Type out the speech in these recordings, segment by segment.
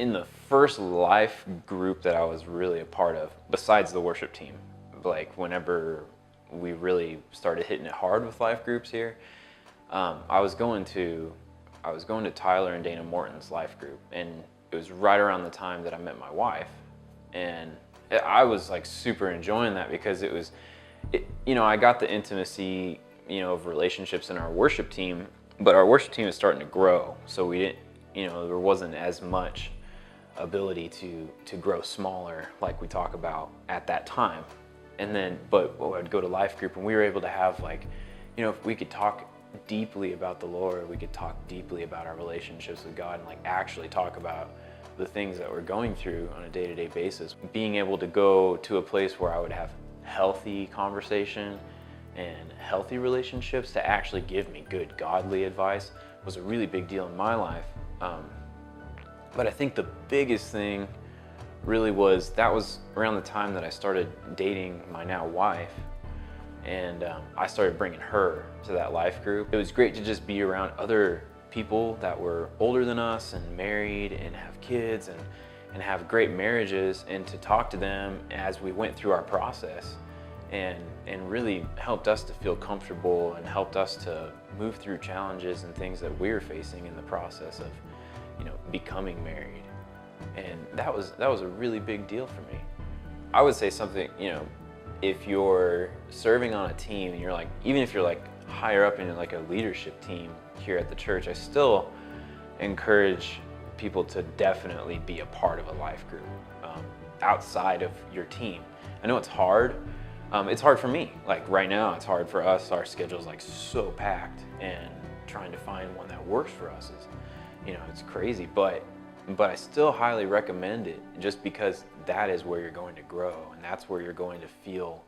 in the first life group that I was really a part of, besides the worship team, like whenever we really started hitting it hard with life groups here, I was going to Tyler and Dana Morton's life group, and it was right around the time that I met my wife, and I was like super enjoying that because I got the intimacy, of relationships in our worship team, but our worship team is starting to grow, so we didn't, there wasn't as much ability to grow smaller like we talk about at that time. And then, but I'd go to life group and we were able to have like, if we could talk deeply about the Lord, we could talk deeply about our relationships with God and like actually talk about the things that we're going through on a day-to-day basis. Being able to go to a place where I would have healthy conversation and healthy relationships to actually give me good godly advice was a really big deal in my life. But I think the biggest thing really was around the time that I started dating my now wife, and I started bringing her to that life group. It was great to just be around other people that were older than us and married and have kids and have great marriages, and to talk to them as we went through our process, and really helped us to feel comfortable and helped us to move through challenges and things that we were facing in the process of becoming married. And that was a really big deal for me. I would say something, if you're serving on a team and you're like, even if you're like higher up in like a leadership team here at the church, I still encourage people to definitely be a part of a life group outside of your team. I know it's hard. It's hard for me. Like right now, it's hard for us. Our schedule's like so packed, and trying to find one that works for us is, it's crazy. But I still highly recommend it, just because that is where you're going to grow, and that's where you're going to feel,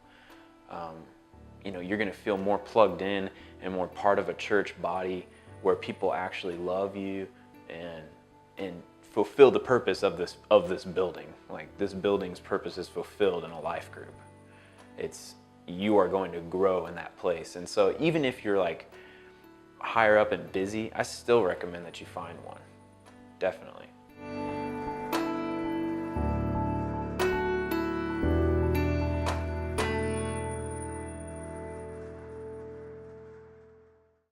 you're going to feel more plugged in and more part of a church body where people actually love you and fulfill the purpose of this building. Like this building's purpose is fulfilled in a life group. You are going to grow in that place. And so even if you're like higher up and busy, I still recommend that you find one. Definitely.